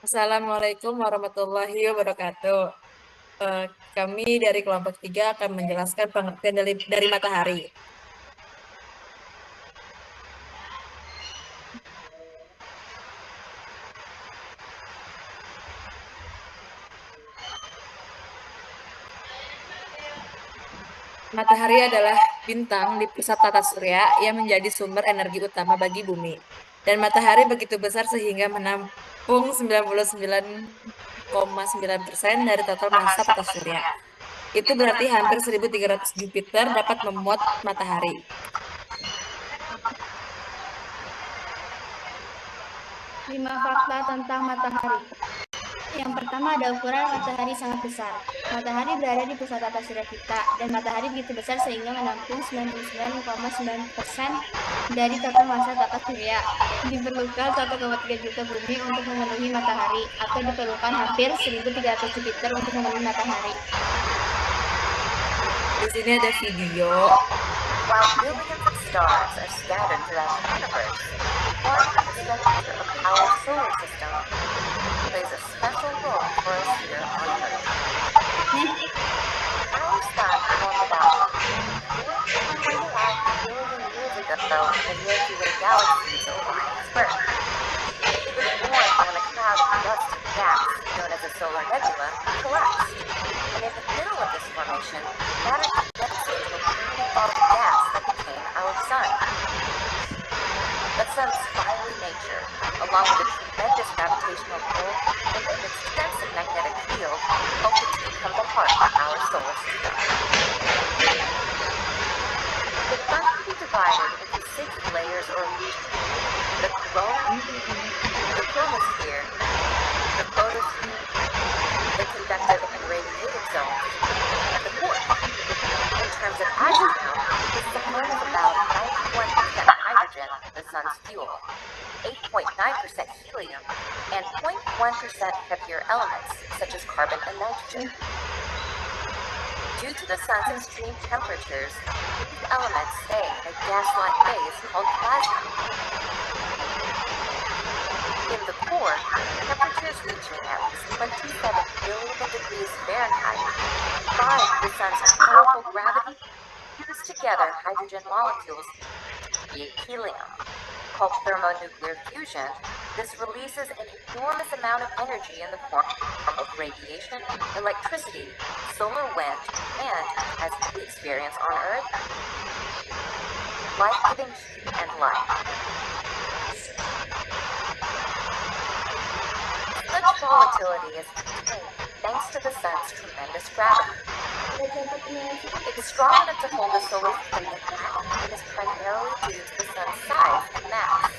Assalamualaikum warahmatullahi wabarakatuh. Eh, Kami dari kelompok 3 akan menjelaskan pengertian dari matahari. Matahari adalah bintang di pusat tata surya yang menjadi sumber energi utama bagi bumi. Dan matahari begitu besar sehingga menampung 99,9% dari total massa tata surya. Itu berarti hampir 1.300 Jupiter dapat memuat matahari. 5 fakta tentang matahari. Yang pertama ada ukuran matahari sangat besar. Matahari berada di pusat tata surya kita, dan matahari begitu besar sehingga menampung 99,9% dari total massa tata surya. Diperlukan 1,3 juta bumi untuk memenuhi matahari, atau diperlukan hampir 1.300 Jupiter untuk memenuhi matahari. Di sini ada video. While billions of stars are scattered throughout the universe, one in the center of our solar system plays a special role for us here on Earth. Our sun formed about 4.5 billion years ago in the Milky Way galaxy's Orion's birth. It was born when a cloud of dust and gas, known as a solar nebula, collapsed. And in the middle of this formation, matter condensed into a tiny ball of gas that became our sun. The sun's fiery nature, along with its tremendous gravitational pull and an extensive magnetic field, helped it to become the heart of our solar system. The sun can be divided into 6 layers or regions: the corona, the chromosphere, the photosphere, the convective and radiative zones, and the core. In terms of hydrogen, the sun is about 91% hydrogen, the sun's fuel, 8.9% helium, and 0.1% heavier elements, such as carbon and nitrogen. Due to the sun's extreme temperatures, these elements stay in a gas-like phase called plasma. In the core, temperatures reaching at least 27 billion degrees Fahrenheit combined with the sun's powerful gravity fuse together hydrogen molecules to create helium. Called thermonuclear fusion, this releases an enormous amount of energy in the form of radiation, electricity, solar wind, and, as we experience on Earth, life-giving heat and light. Such volatility is contained thanks to the sun's tremendous gravity. It is strong enough to hold the solar system intact and is primarily due to the sun's size and mass.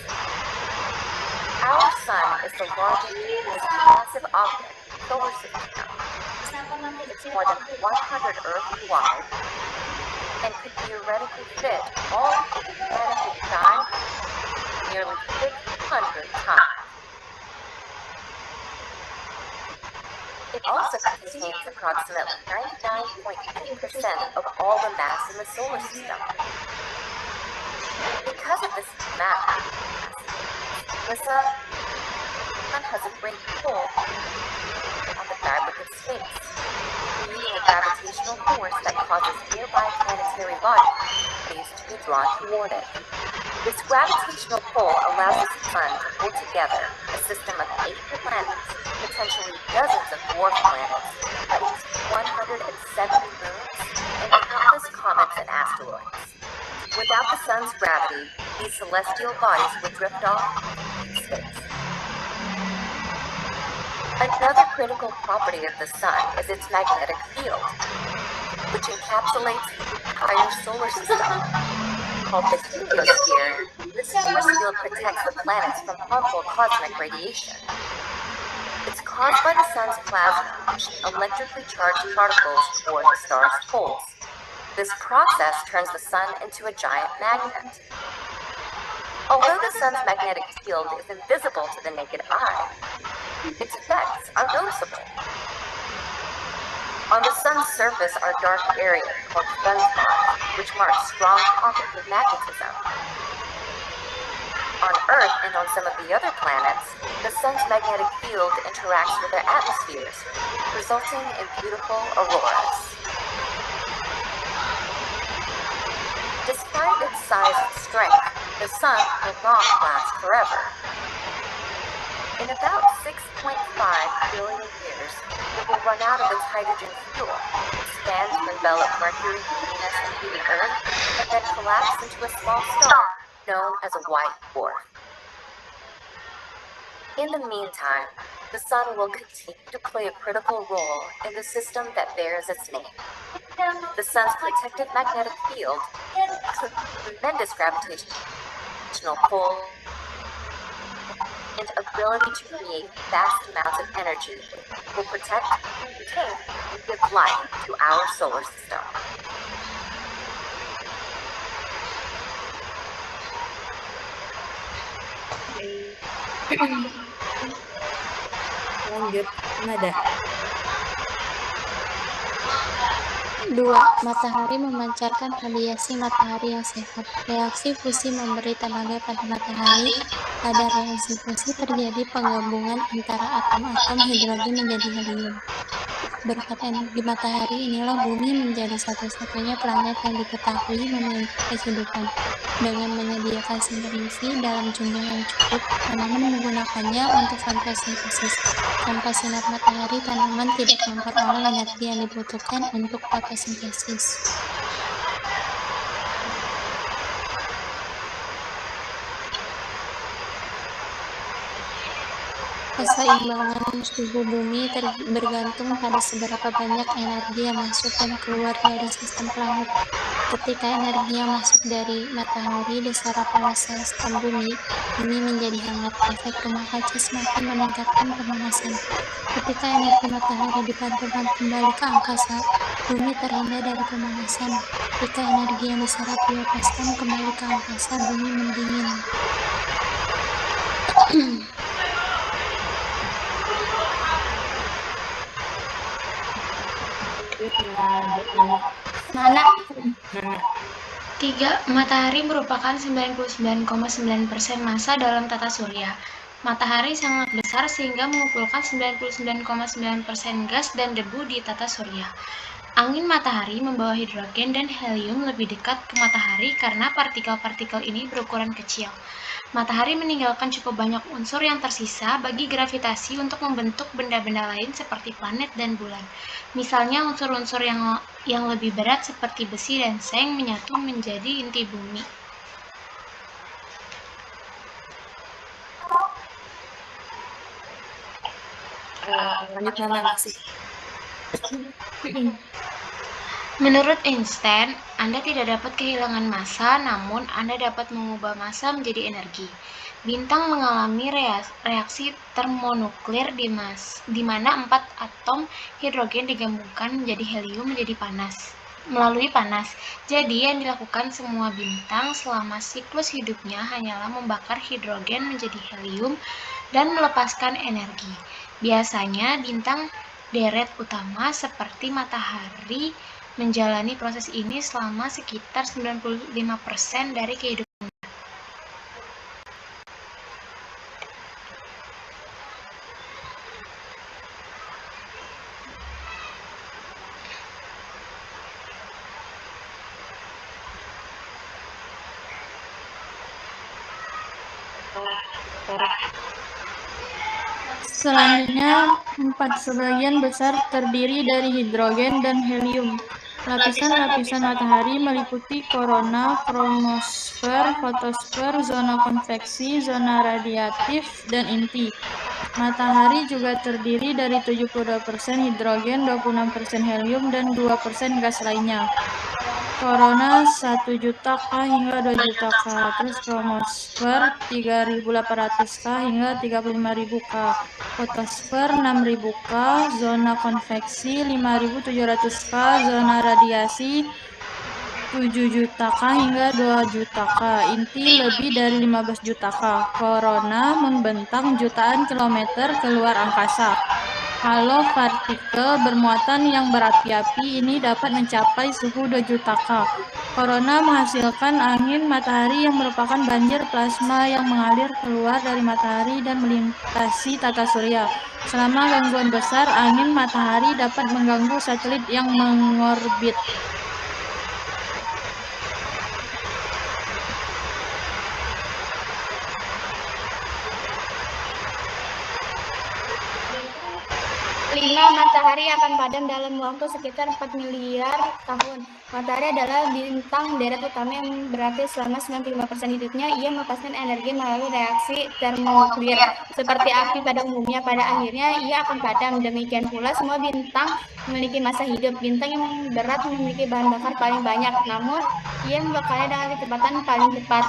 Our sun is the largest and most massive object in the solar system. It's more than 100 Earths wide and could theoretically fit all of the planet of time nearly 600 times. It also contains approximately 99.8% of all the mass in the solar system. Because of this mass, the sun has a great pull on the fabric of space, creating a gravitational force that causes nearby planetary bodies to be drawn toward it. This gravitational pull allows the sun to hold together a system of 8 planets, potentially dozens of dwarf planets, at least 170 moons, and countless comets and asteroids. Without the sun's gravity, these celestial bodies would drift off into space. Another critical property of the sun is its magnetic field, which encapsulates the entire solar system. Called the heliosphere, this force field protects the planets from harmful cosmic radiation. It's caused by the sun's plasma pushing electrically charged particles toward the star's poles. This process turns the sun into a giant magnet. Although the sun's magnetic field is invisible to the naked eye, its effects are noticeable. On the sun's surface are dark areas called sunspots, which mark strong pockets of magnetism. On Earth and on some of the other planets, the sun's magnetic field interacts with their atmospheres, resulting in beautiful auroras. Despite its size and strength, the sun will not last forever. In about 6.5 billion years, it will run out of its hydrogen fuel, expand to envelop Mercury, Venus, and even Earth, and then collapse into a small star known as a white dwarf. In the meantime, the sun will continue to play a critical role in the system that bears its name. The sun's protective magnetic field, tremendous gravitational pull, and ability to create vast amounts of energy will protect, contain, and give life to our solar system. Lanjut, nada. 2. Matahari memancarkan radiasi matahari yang sehat. Reaksi fusi memberi tenaga pada matahari. Pada reaksi fusi terjadi penggabungan antara atom-atom hidrogen menjadi helium. Berkat energi matahari inilah bumi menjadi satu-satunya planet yang diketahui memiliki kehidupan. Dengan menyediakan nutrisi dalam jumlah yang cukup, tanaman menggunakannya untuk fotosintesis. Tanpa sinar matahari, tanaman tidak memperoleh energi yang dibutuhkan untuk fotosintesis. Keseimbangan suhu bumi bergantung pada seberapa banyak energi yang masuk dan keluar dari sistem planet. Ketika energi yang masuk dari matahari diserap oleh sistem bumi menjadi hangat. Efek rumah kaca semakin meningkatkan pemanasan. Ketika energi matahari dipantulkan kembali ke angkasa, bumi terhindar dari pemanasan. Ketika energi yang diserap dilepaskan kembali ke angkasa, bumi mendingin. Mana? 3. Matahari merupakan 99,9% massa dalam tata surya. Matahari sangat besar sehingga mengumpulkan 99,9% gas dan debu di tata surya. Angin matahari membawa hidrogen dan helium lebih dekat ke matahari karena partikel-partikel ini berukuran kecil. Matahari meninggalkan cukup banyak unsur yang tersisa bagi gravitasi untuk membentuk benda-benda lain seperti planet dan bulan. Misalnya unsur-unsur yang lebih berat seperti besi dan seng menyatu menjadi inti bumi. Lanjut Nana masih. Menurut Einstein, Anda tidak dapat kehilangan massa, namun Anda dapat mengubah massa menjadi energi. Bintang mengalami reaksi termonuklir di mana 4 atom hidrogen digabungkan menjadi helium melalui panas. Jadi, yang dilakukan semua bintang selama siklus hidupnya hanyalah membakar hidrogen menjadi helium dan melepaskan energi. Biasanya, bintang deret utama seperti matahari menjalani proses ini selama sekitar 95% dari kehidupan. Selanjutnya, 4 sebagian besar terdiri dari hidrogen dan helium. Lapisan-lapisan matahari meliputi korona, kromosfer, fotosfer, zona konveksi, zona radiatif, dan inti. Matahari juga terdiri dari 72% hidrogen, 26% helium, dan 2% gas lainnya. Korona 1 juta K hingga 2 juta K, terus kromosfer 3.800 K hingga 35.000 K, fotosfer 6.000 K, zona konveksi 5.700 K, zona radiasi 7 juta K hingga 2 juta K, inti lebih dari 15 juta K. Korona membentang jutaan kilometer keluar angkasa. Halo partikel bermuatan yang berapi-api ini dapat mencapai suhu 2 juta K. Corona menghasilkan angin matahari yang merupakan banjir plasma yang mengalir keluar dari matahari dan melintasi tata surya. Selama gangguan besar, angin matahari dapat mengganggu satelit yang mengorbit. Lima, matahari akan padam dalam waktu sekitar 4 miliar tahun. Matahari adalah bintang deret utama yang berarti selama 95% hidupnya ia melepaskan energi melalui reaksi termonuklir. Seperti api pada umumnya, pada akhirnya ia akan padam. Demikian pula semua bintang memiliki masa hidup. Bintang yang berat memiliki bahan bakar paling banyak, namun ia membakarnya dengan kecepatan paling cepat.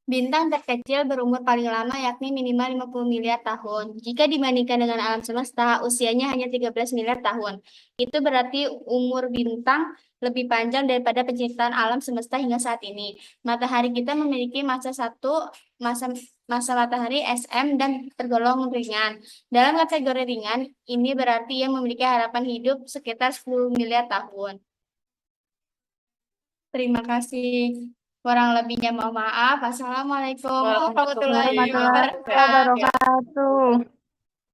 Bintang terkecil berumur paling lama yakni minimal 50 miliar tahun. Jika dibandingkan dengan alam semesta, usianya hanya 13 miliar tahun. Itu berarti umur bintang lebih panjang daripada penciptaan alam semesta hingga saat ini. Matahari kita memiliki masa matahari SM dan tergolong ringan. Dalam kategori ringan, ini berarti ia memiliki harapan hidup sekitar 10 miliar tahun. Terima kasih. Kurang lebihnya mohon maaf. Assalamualaikum warahmatullahi wabarakatuh.